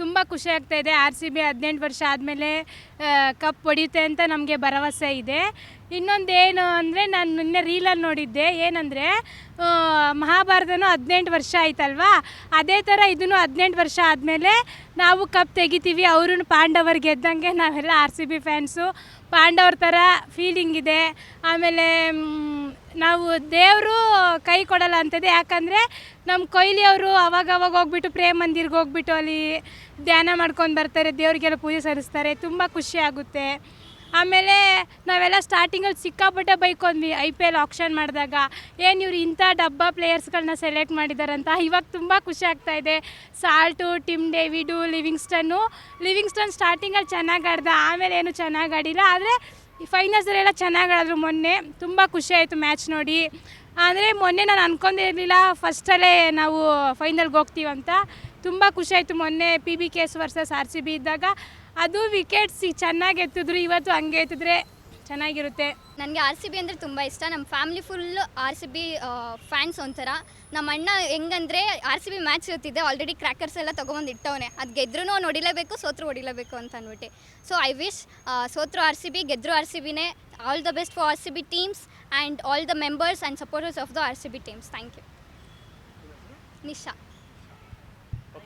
ತುಂಬ ಖುಷಿ ಆಗ್ತಾ ಇದೆ. ಆರ್ ಸಿ ಬಿ 18 ವರ್ಷ ಆದಮೇಲೆ ಕಪ್ ಹೊಡೆಯುತ್ತೆ ಅಂತ ನಮಗೆ ಭರವಸೆ ಇದೆ. ಇನ್ನೊಂದೇನು ಅಂದರೆ ನಾನು ನಿನ್ನೆ ರೀಲಲ್ಲಿ ನೋಡಿದ್ದೆ, ಏನಂದರೆ ಮಹಾಭಾರತನೂ 18 ವರ್ಷ ಆಯ್ತಲ್ವಾ, ಅದೇ ಥರ ಇದೂ 18 ವರ್ಷ ಆದಮೇಲೆ ನಾವು ಕಪ್ ತೆಗಿತೀವಿ, ಅವರು ಪಾಂಡವರು ಗೆದ್ದಂಗೆ ನಾವೆಲ್ಲ ಆರ್ ಸಿ ಬಿ ಫ್ಯಾನ್ಸು ಪಾಂಡವ್ರ ಥರ ಫೀಲಿಂಗ್ ಇದೆ. ಆಮೇಲೆ ನಾವು ದೇವರು ಕೈ ಕೊಡಲ್ಲ ಅಂತದೆ, ಯಾಕಂದರೆ ನಮ್ಮ ಕೊಹ್ಲಿ ಅವರು ಅವಾಗವಾಗ ಹೋಗ್ಬಿಟ್ಟು ಪ್ರೇಮ್ ಮಂದಿರ್ಗೆ ಹೋಗ್ಬಿಟ್ಟು ಅಲ್ಲಿ ಧ್ಯಾನ ಮಾಡ್ಕೊಂಡು ಬರ್ತಾರೆ, ದೇವರಿಗೆಲ್ಲ ಪೂಜೆ ಸಲ್ಲಿಸ್ತಾರೆ, ತುಂಬ ಖುಷಿ ಆಗುತ್ತೆ. ಆಮೇಲೆ ನಾವೆಲ್ಲ ಸ್ಟಾರ್ಟಿಂಗಲ್ಲಿ ಸಿಕ್ಕಾಪಟ್ಟೆ ಬೈಕೊಂಡ್ವಿ IPL ಆಕ್ಷನ್ ಮಾಡಿದಾಗ, ಏನು ಇವ್ರು ಇಂಥ ಡಬ್ಬ ಪ್ಲೇಯರ್ಸ್ಗಳನ್ನ ಸೆಲೆಕ್ಟ್ ಮಾಡಿದಾರಂತ. ಇವಾಗ ತುಂಬ ಖುಷಿ ಆಗ್ತಾಯಿದೆ. ಸಾಲ್ಟು, ಟಿಮ್ ಡೇವಿಡು, ಲಿವಿಂಗ್ಸ್ಟನ್ ಸ್ಟಾರ್ಟಿಂಗಲ್ಲಿ ಚೆನ್ನಾಗಿ ಆಡ್ದ, ಆಮೇಲೆ ಏನು ಚೆನ್ನಾಗಿ ಆಡಿಲ್ಲ. ಆದರೆ ಫೈನಲ್ಸಲ್ಲೆಲ್ಲ ಚೆನ್ನಾಗಿ ಆಡಿದ್ರು. ಮೊನ್ನೆ ತುಂಬ ಖುಷಿ ಆಯಿತು ಮ್ಯಾಚ್ ನೋಡಿ. ಅಂದರೆ ಮೊನ್ನೆ ನಾನು ಅಂದ್ಕೊಂಡಿರಲಿಲ್ಲ ಫಸ್ಟಲ್ಲೇ ನಾವು ಫೈನಲ್ಗೆ ಹೋಗ್ತೀವಂತ. ತುಂಬ ಖುಷಿ ಆಯಿತು. ಮೊನ್ನೆ PBKS ವರ್ಸಸ್ RCB ಇದ್ದಾಗ ಅದು ವಿಕೆಟ್ಸ್ ಚೆನ್ನಾಗಿ ಎತ್ತಿದ್ರು, ಇವತ್ತು ಹಂಗೆ ಎತ್ತಿದ್ರೆ ಚೆನ್ನಾಗಿರುತ್ತೆ. ನನಗೆ RCB ಅಂದರೆ ತುಂಬ ಇಷ್ಟ. ನಮ್ಮ ಫ್ಯಾಮಿಲಿ ಫುಲ್ RCB ಫ್ಯಾನ್ಸ್ ಒಂಥರ. ನಮ್ಮ ಅಣ್ಣ ಹೆಂಗಂದರೆ RCB ಮ್ಯಾಚ್ ಇರ್ತಿದ್ದೆ, ಆಲ್ರೆಡಿ ಕ್ರ್ಯಾಕರ್ಸ್ ಎಲ್ಲ ತೊಗೊಂಬಂದು ಇಟ್ಟವನೆ, ಅದು ಗೆದ್ರೂ ಅವ್ನು ಹೊಡಿಲೇಬೇಕು, ಸೋತ್ರು ಹೊಡಿಲೇಬೇಕು ಅಂತ ಅಂದ್ಬಿಟ್ಟು. ಸೊ ಐ ವಿಶ್ ಸೋತ್ರು RCB, ಗೆದ್ದರು RCBನೇ. All the best for RCB teams and all the members and supporters of the RCB teams. Thank you. Nisha.